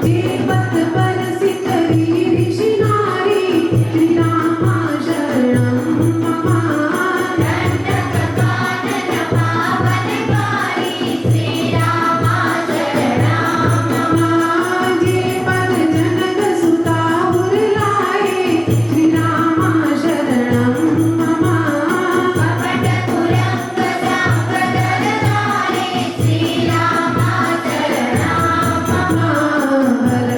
जे पथ परसित वीर शिनारी श्री रामा शरणं मम दण्डककानन पावनकारी श्रीरामा शरणं मम जे पद जनक सुता उरलाए श्री रामा शरणं मम कपट कुरंग जांगदरधारे श्रीरामा शरणं मम हर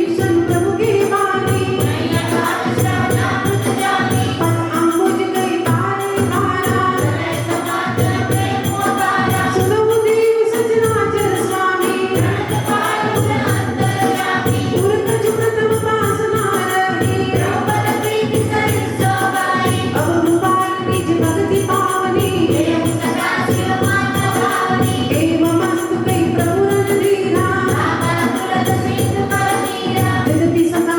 दर्शन प्रभु के बानी पद अंबुज गई तारे धारा सुनो देव सचराचर स्वामी उरक जुगतम वासना रही अब गोपाल निज भक्ति पावनी एवमस्तु कई प्रभु रणधीरा जगति सदा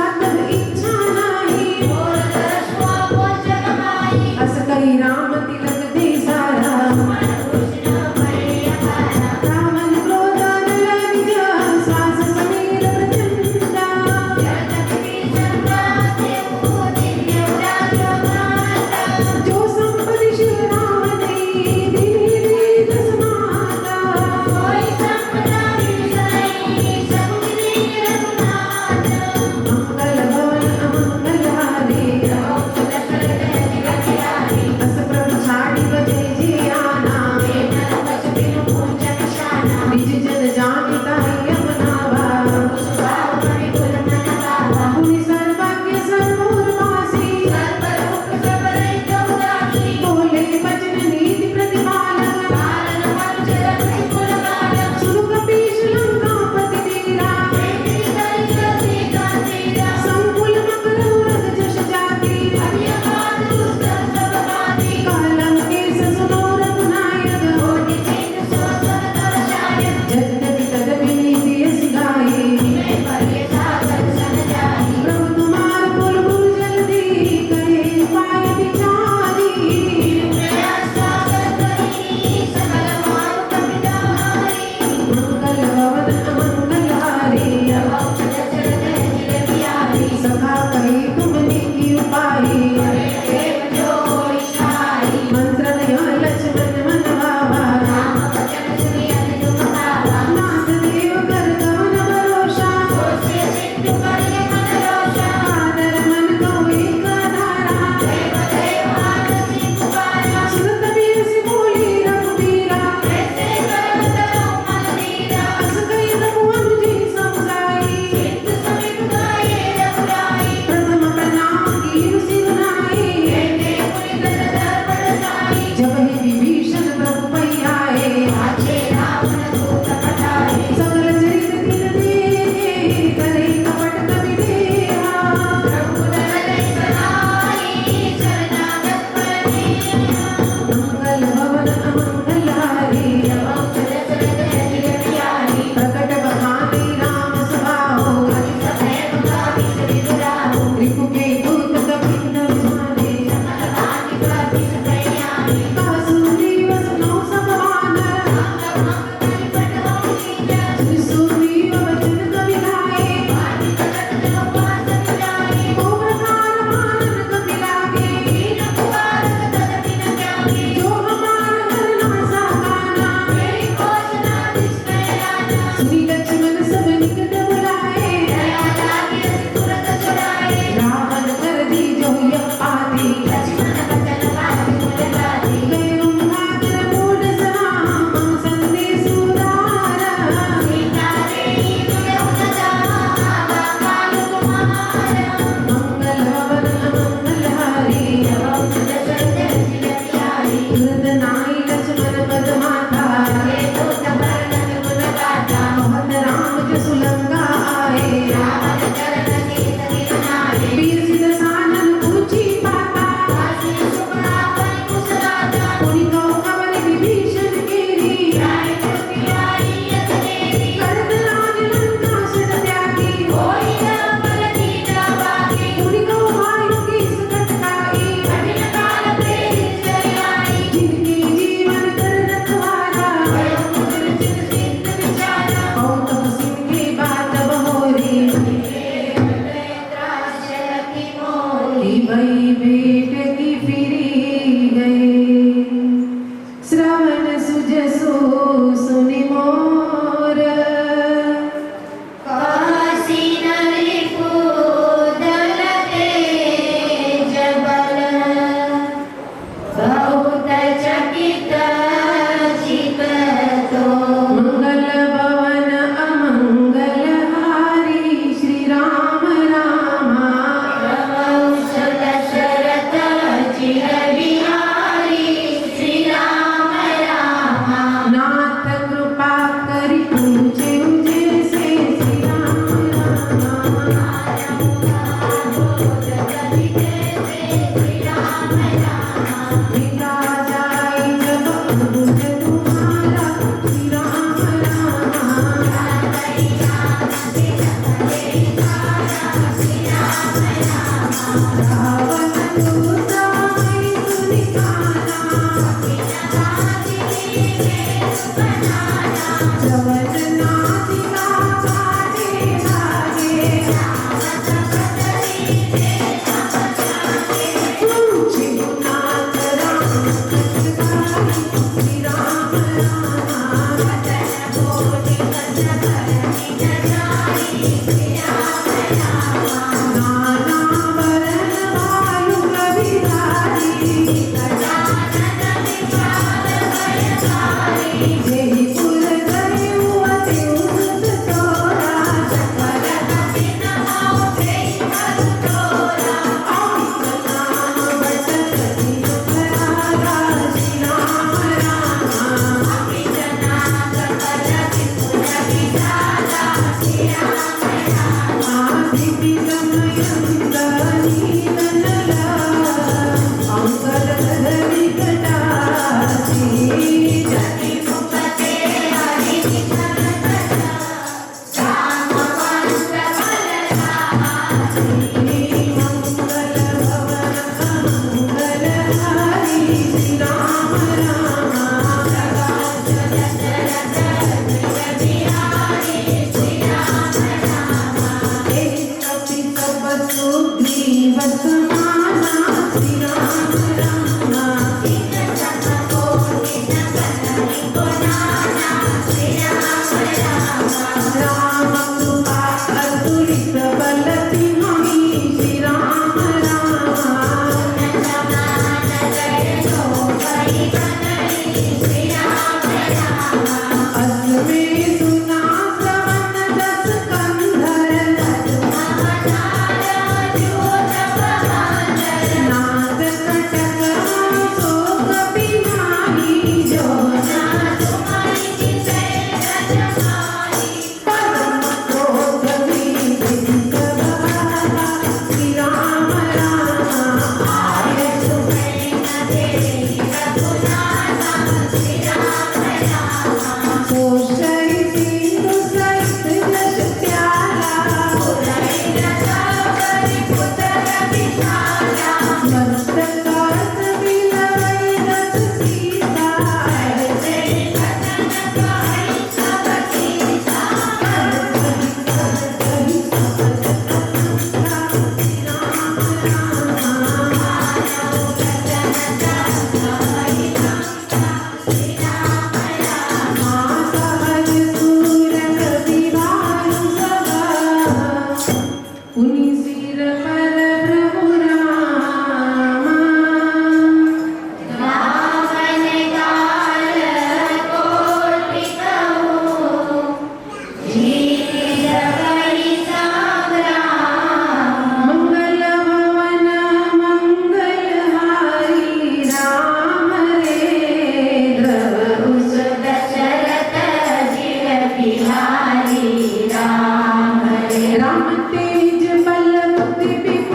राम तेज बल बुद्धि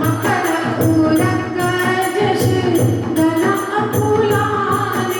મકર ઉરગ જશ ધન અપુલાની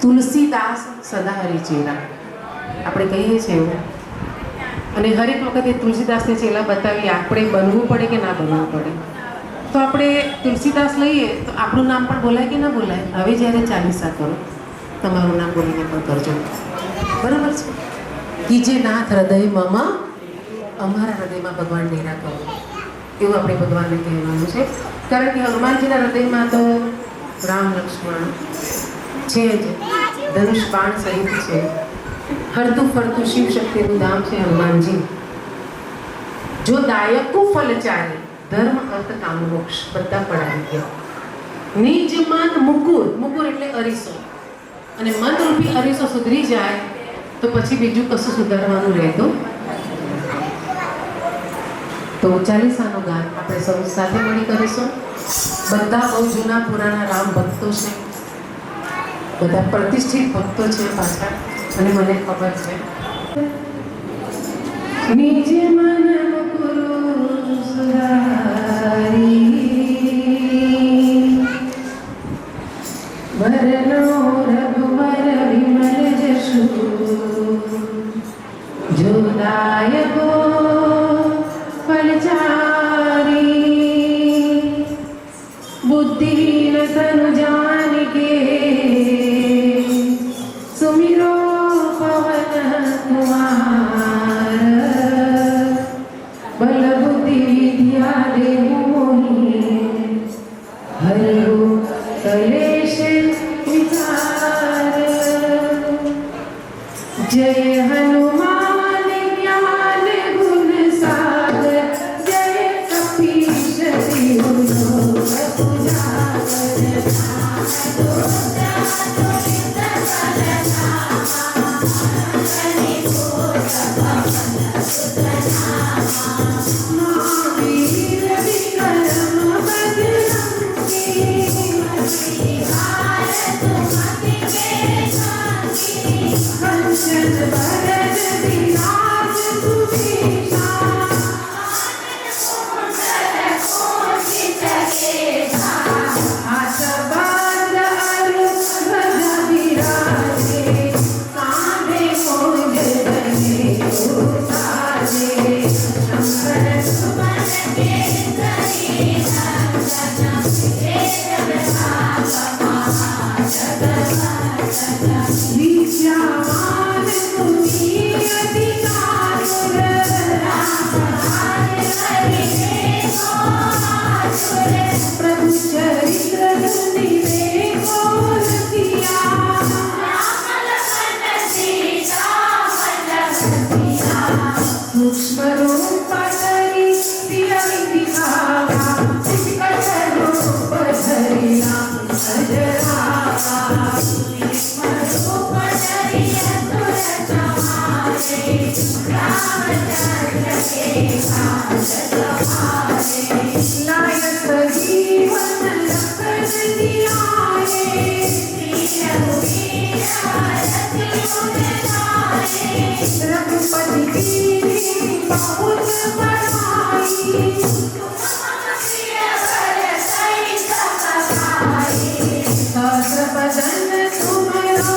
તુલસીદાસ સદા હરિ ચેલા આપણે કહીએ છીએ એવું. અને હરેક વખતે તુલસીદાસને ચેલા બતાવી આપણે બનવું પડે કે ના બનવું પડે. તો આપણે તુલસીદાસ લઈએ તો આપણું નામ પણ બોલાય કે ના બોલાય. હવે જ્યારે ચાલીસા કરો તમારું નામ બોલીને પણ કરજો, બરાબર છે? કીજે નાથ હૃદયમાં, અમારા હૃદયમાં ભગવાન ડેરા કરો, એવું આપણે ભગવાનને કહેવાનું છે. કારણ કે હનુમાનજીના હૃદયમાં તો રામ લક્ષ્મણ છે જ, ધનુષ બાણ સહિત છે. હરતું ફરતું શિવ શક્તિનું ધામ છે હનુમાનજી. જો દાયકો ફલ ચારે, ધર્મ અર્થ કામ મોક્ષ બધા પડાવી ગયા. નિજ મન મુકુર, મુકુર એટલે અરીસો, અને મન રૂપી અરીસો સુધરી જાય તો પછી બીજું કશું સુધારવાનું રહેતું. તો ચાલીસાનું ગાન આપણે સૌ સાથે મળી કરીશું. બધા બહુ જૂના પુરાણા રામ ભક્તો છે, બધા પ્રતિષ્ઠિત ભક્તો છે પાછા, અને મને ખબર છે. નિજ મન મુકુર સુધારી, વરનો રઘુવર વિમલ જશુ, જો દાયકો फलचारी, बुद्धिहीन तनु जान के जय हनुमान ज्ञान गुण सागर जय कपीश तिहु लोक उजागर महावीर विक्रम बजरंगी कंचन बरन विराज सुभीषा हाथ बांध अरु ध्वजा विराजे कांधे मोज बने उतारे शंकर सुमन विद्यावान मुनि अति चातुर प्रभु चरित्र निवेको रसिया सूक्ष्म रूप धरि सियहि दिखावा विकट रूप धरि राम सजरावा लायक जीवन लखन जियाए रघुपति कीन्ही बहुत बड़ाई सहस्र बदन तुम्हारा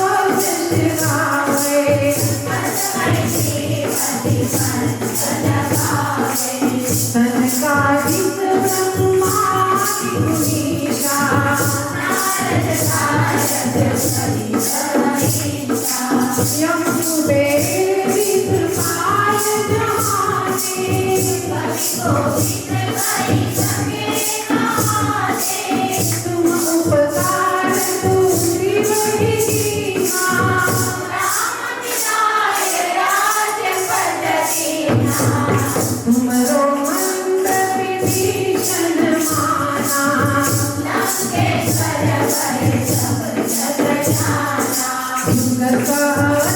यश गावे सनकादिक ब्रह्मादि मुनीषा यम कुबेर कृपाल जहाने तुम उपकार दूरी वही कीना तुमरो मंद विभीषण माना जुगत सहस्र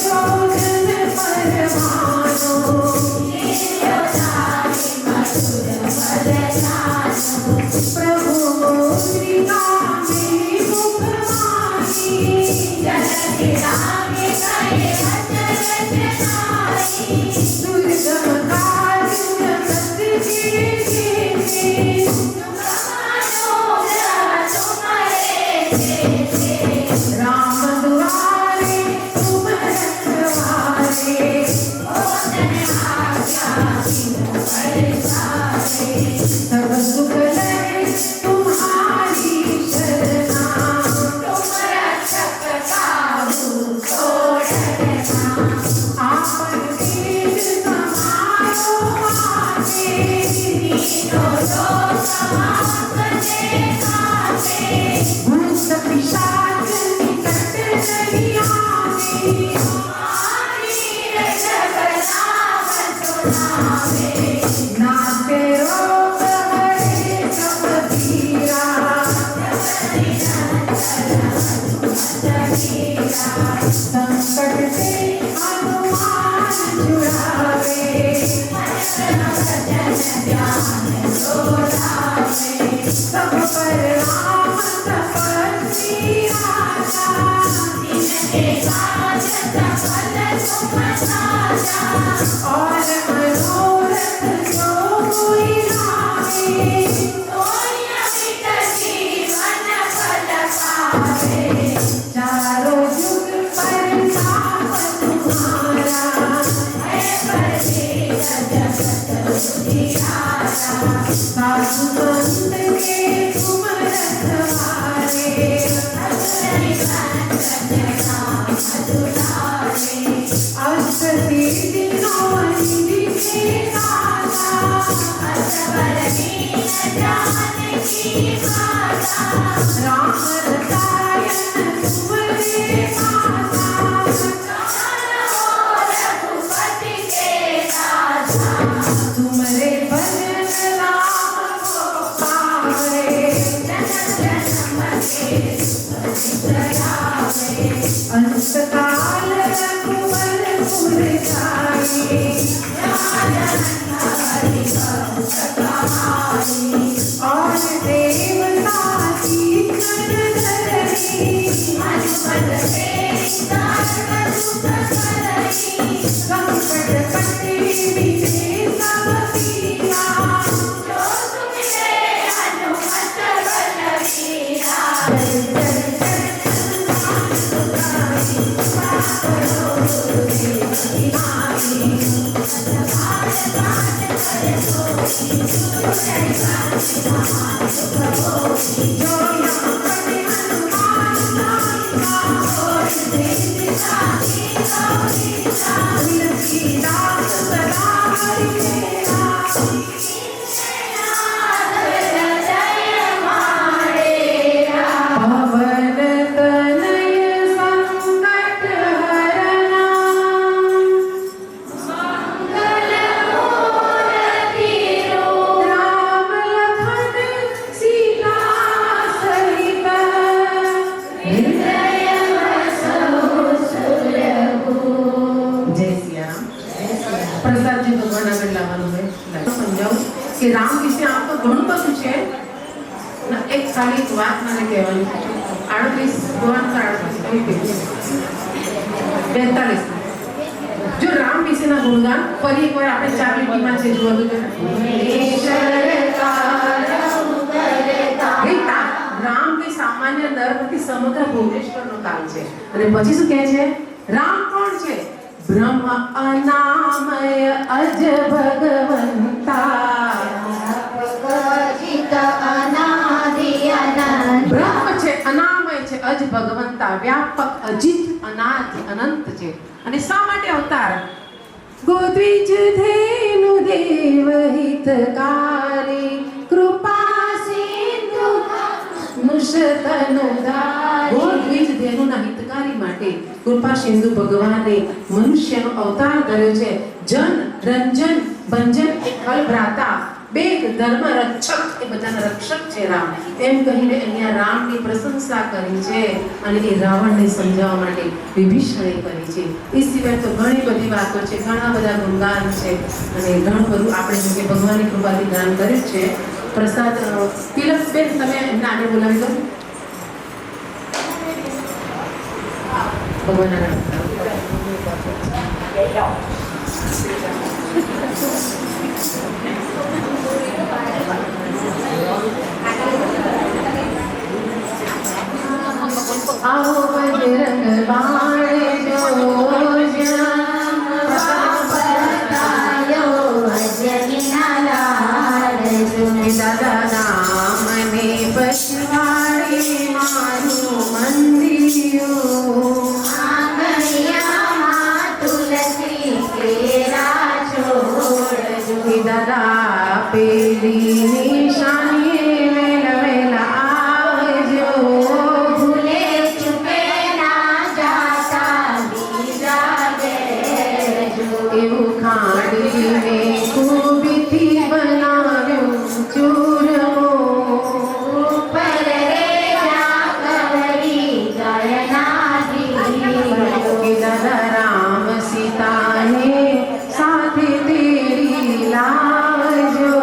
योजन परमानो प्रभु मुद्रिका में मुख माही दुर्गम काल जगत जीते राम दुआरे तुम रखवारे सब सुख लय तुम्हारी शरणा आपन तेज समारो आगे भूत पिशाच निकट नहीं आवे नाते रोग हरे सब पीरा संकट से हनुमान छुड़ावे सब पर राम तपस्वी राजा और मनोरथ जो कोई लावे चारों जुग परताप तुम्हारा साधु संत के तुम रखवारे अंतकाल रघुवर पुर जाए और देवता की कर धरणी संकट कटे मिटे सब पीरा पवन तनय संकट हरना राम लखन सीता सहित जय सिया राम। प्रसाद जी भगवान આગળ લાવવાનું હોય સમજાવું કે રામ વિશે આમ તો ઘણું બધું છે ના એક ખાલી એક વાત મને કહેવાની છે 38 ભગવાન 42 જો રામ વિશેના ગુણગાન ફરી એકવાર આપણે 4 લીટીમાં છે જોવાનું છે રામ કે સામાન્ય નર નથી સમગ્ર ભુવનેશ્વરનો કાલ છે અને પછી શું કહે છે રામ કોણ છે બ્રહ્મ અનામય અજ ભગવંતા બ્રહ્મ છે અનામય છે અજ ભગવંતા વ્યાપક અજિત અનાદિ અનંત છે અને શા માટે અવતાર ગોદ્વિજ ધેનુ દેવ હિતકારી કૃપા સિંધુ મુશતનુધારી ગોદ્વિજ ધેનુના હિતકારી માટે કૃપા સિંધુ ભગવાને મનુષ્યનો અવતાર કર્યો છે જન રંજન ભંજન એ કલભ્રાતા બેગ ધર્મ રક્ષક એ બધાના રક્ષક છે રામ એમ કહીને અહીંયા રામની પ્રશંસા કરી છે અને એ રાવણને સમજાવવા માટે વિભીષણે કરી છે એ સિવાય તો ઘણી બધી વાતો છે ઘણા બધા ગુણગાન છે અને ઘણું બધું આપણે જો કે ભગવાનની કૃપાથી ગાન કર્યું છે પ્રસાદ તિલકબેન તમે એમને આગળ બોલાવી દો ભગવાનના आओ बजरंग बाण जो दादा नाम ने बसवाड़ी मारू मंदिरो दादा पेली निशानी वेला वेला आवजो ભૂલે ચૂકે ના જાતા બીજા દેજો એવું ખાડીને ખૂબીથી બનાવ્યું ચૂરમો ઉપર રેલા કવરી ગયનાજી કે દાદા રામ સીતાને સાથે તેરી લાવજો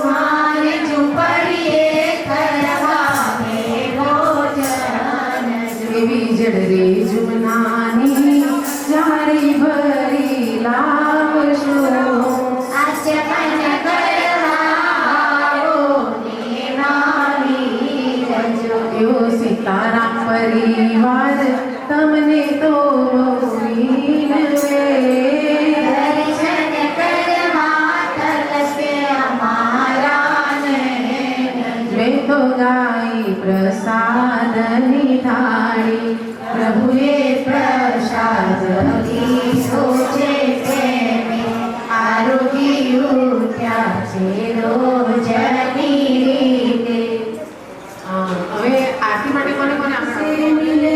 મારે ઝૂંપડીએ કરવા ભોજન એવી જડરે જુમનાની જારી ભરી લાવશો આચમન કરવા ને મારી રજો એવો સીતારામ પરિવાર તમને તો મીનવે દર્શન કરવા તલસે અમારા ને મેં તો ગાઈ પ્રસાદની થાળી પ્રભુએ પ્રસાદ દીધો છે પ્રેમે આરોગી ઉઠ્યા છે રોજની રીતે હવે આરતી માટે કોને કોને આપણે મિલે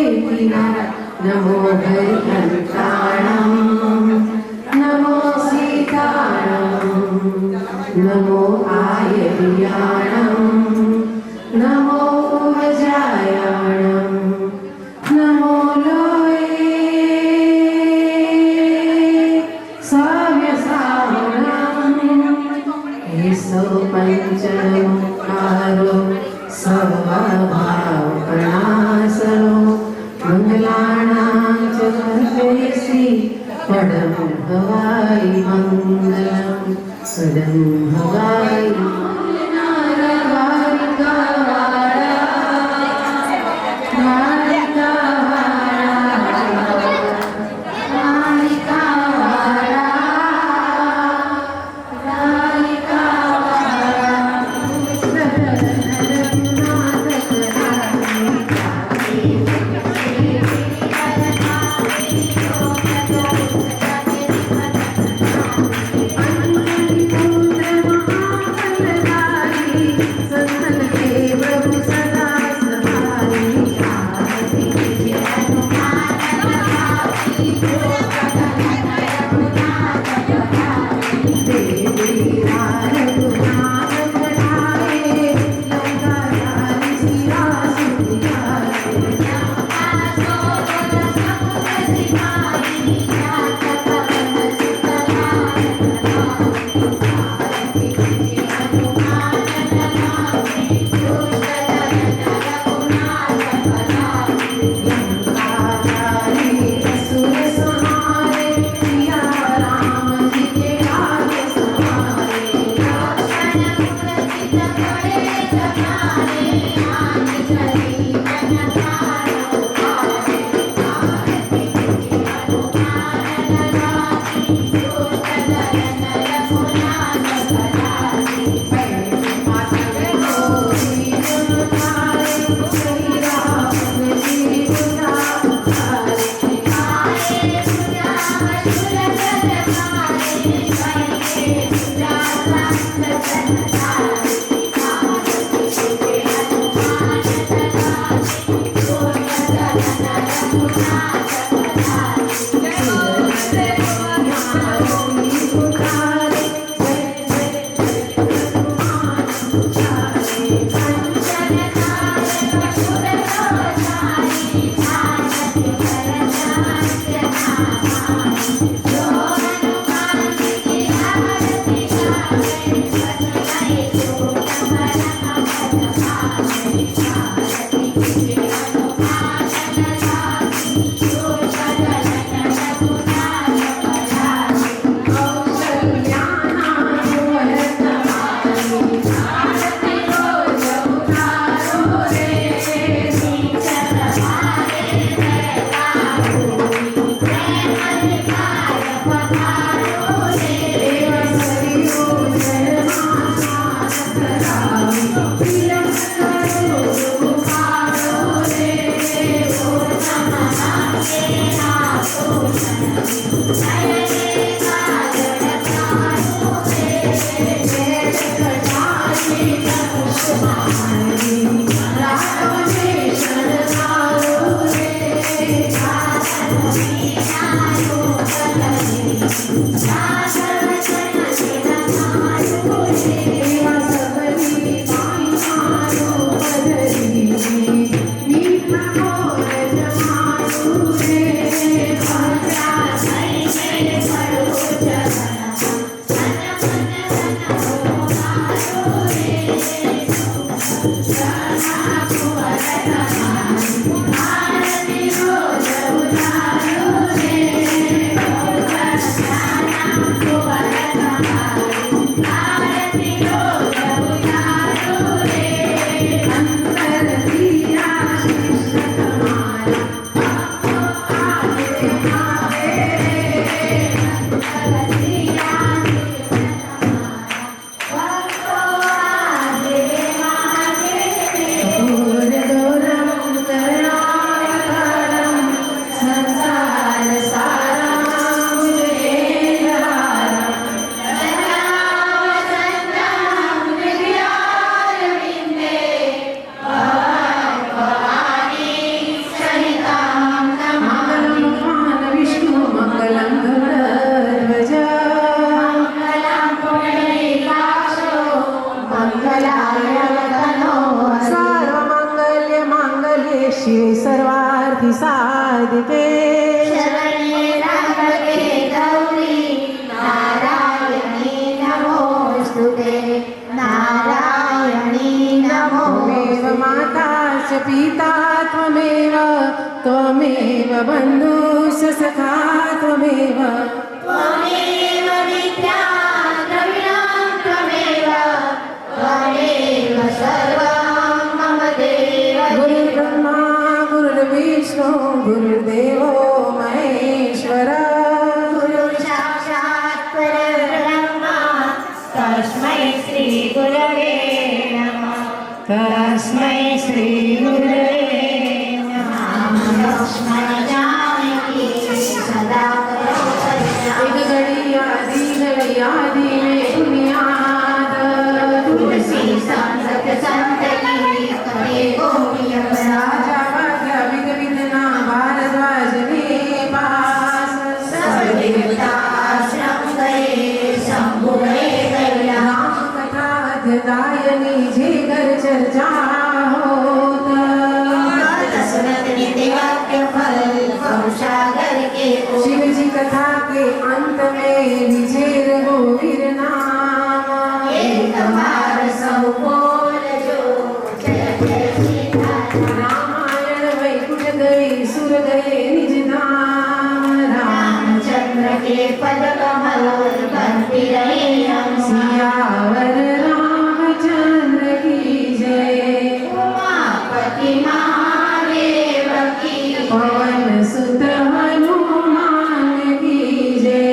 નમો હરિહંતાણમ નમો સીતારામ નમો આયર્યાણમ નમો વજાયાણમ નમો લોય सर्वमङ्गलानां च सर्वेश्री पदं भवाय मङ्गलं पदं भवाय शिवे सर्वार्थी साधिके शरण्ये त्र्यंबके गौरी नारायणी नमोस्तुते नारायणी त्वमेव नमोस्तुते माता च पिता त्वमेव त्वमेव बन्धुश्च सखा त्वमेव त्वमेव विद्या द्रविणं त्वमेव त्वमेव सर्वं मम देव गुरुर्ब्रह्मा गुरुर्विष्णु गुरुर्देवो महेश्वरः गुरुसाक्षात् परब्रह्म तस्मै श्री गुरवे नमः तस्मै श्री गुरवे नमः लक्ष्मण जानकी सदा एक घड़ी आदि में बुनियाद तुलसी संत संत की करे गोविंद राजा भाग्य विघ विघ्ना भारद्वाज ने पास सब देवता आश्रम गए शंभु गए गया राम कथा अध्यदायनी जे घर चर्चा होत दशरथ नित्य वाक्य फल सागर के शिव जी कथा के अंत में विजय हो वीर नाम एक बार सब बोल जो जय जय सीताराम रामायण वैकुंठ गए सुर गए निज धाम रामचंद्र के पद कमल बनती रहे हम सियावर रामचंद्र की जय उमापति महादेव की पवन सुत हनुमान की जय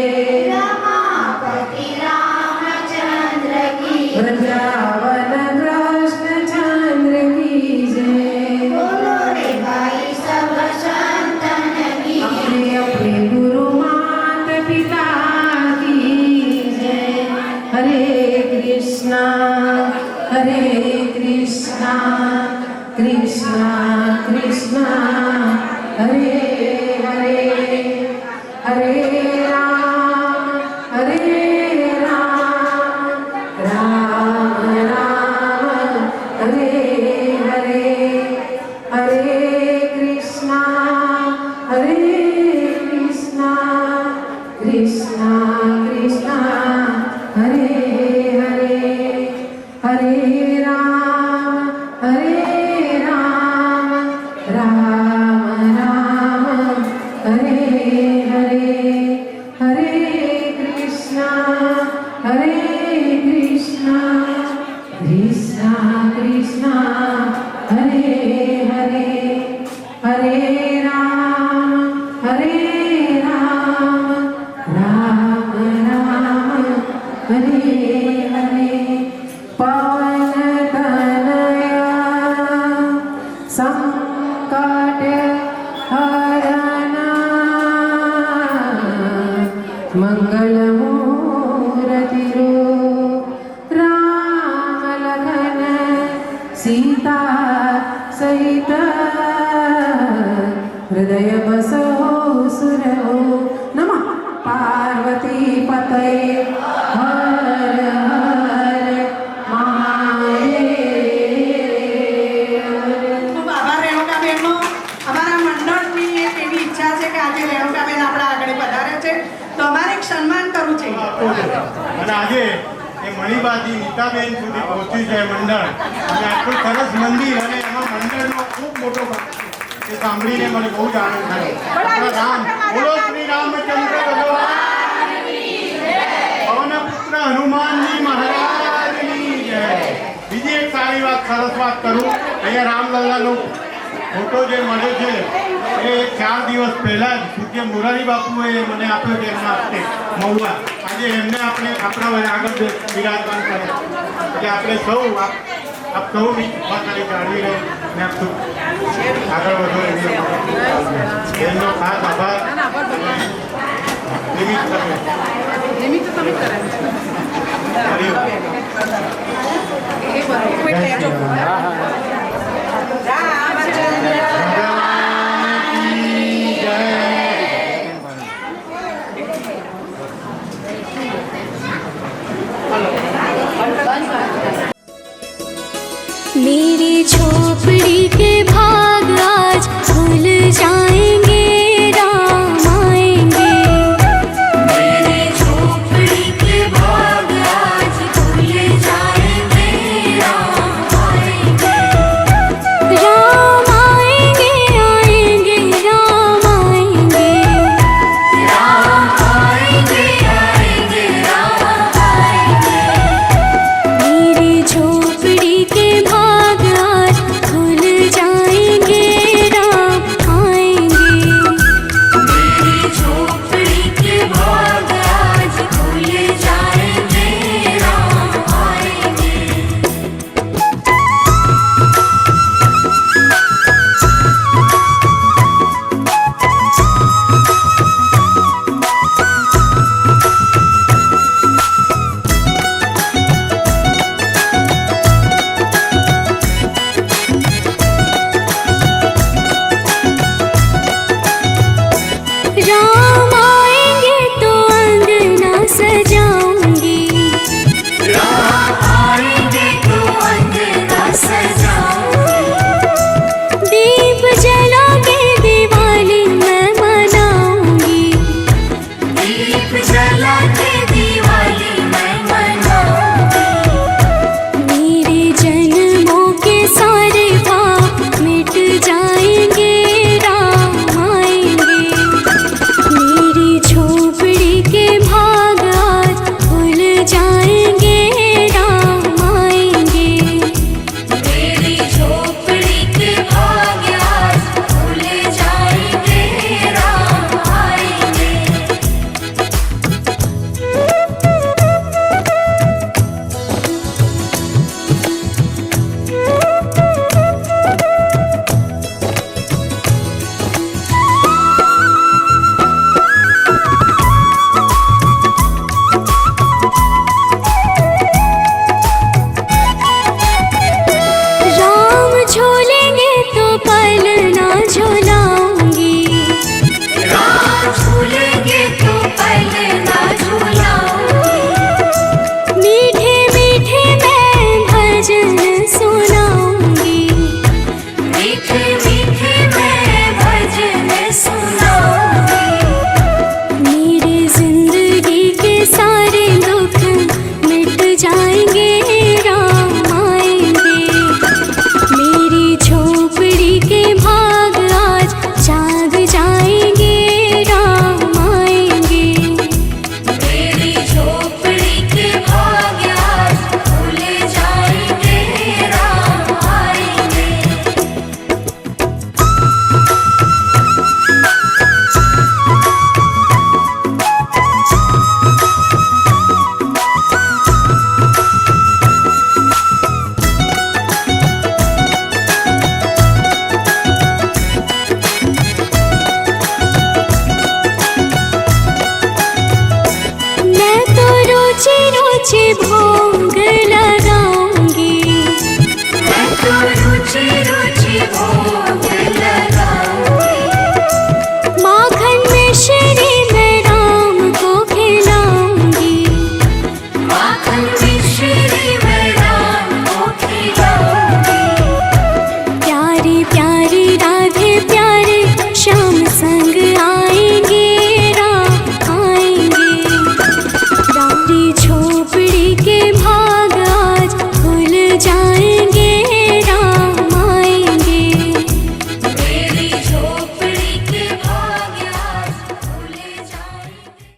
रमापति रामचंद्र की वृंदावन कृष्ण चंद्र की जय बोलो रे भाई सब संतन की अपने अपने गुरु माता पिता की जय हरे कृष्णा कृष्णा कृष्णा हरे हरे हरे राम राम राम हरे हरे हरे कृष्णा कृष्णा कृष्णा हरे हरे हरे राम राम राम हरे हरे हरे कृष्णा कृष्णा कृष्णा हरे हरे हरे राम राम राम हरे हरे पवन तनया संकट हरना मंगल मूर्ति राम लखन सीता सहित हृदय बसो सुरहो नमः पार्वती पतये हर हर महादेव ખૂબ આભાર રેણુકાબેનનો. અમારા મંડળની એક એવી ઈચ્છા છે કે આજે રેણુકાબેન આપણા આગળ પધારે છે તો અમારે એક સન્માન કરવું છે. અને આજે એ મણિબાથી નીતાબેન સુધી પહોંચ્યું છે મંડળ અને આટલું સરસ મંદિર અને એમાં મંડળનો ખૂબ મોટો ભાગ છે એ સાંભળીને મને બહુ જ આનંદ થયો. આપણા રામ બોલો શ્રી રામચંદ્ર ભગવાનની જય. પવનપુત્ર હનુમાનજી મહારાજની જય. બીજી એક સારી વાત સરસ વાત કરું અહીંયા રામલલ્લાનો ફોટો જે મળે છે એ 4 દિવસ પહેલા જ પૂજ્ય મોરારી બાપુએ મને આપ્યો છે એમના હસ્તે મહુવા. આજે એમને આપણે આપણા આગળ બિરાજમાન કરે એટલે આપણે સૌ આપ સૌની કૃપાને જાળવી રહે ને આપ આગળ વધો એવી એમનો ખાસ આભાર નિમિત્ત તમે નિમિત્ત તમે કરાવ્યું છે કોઈ કહેજો. રામચંદ્ર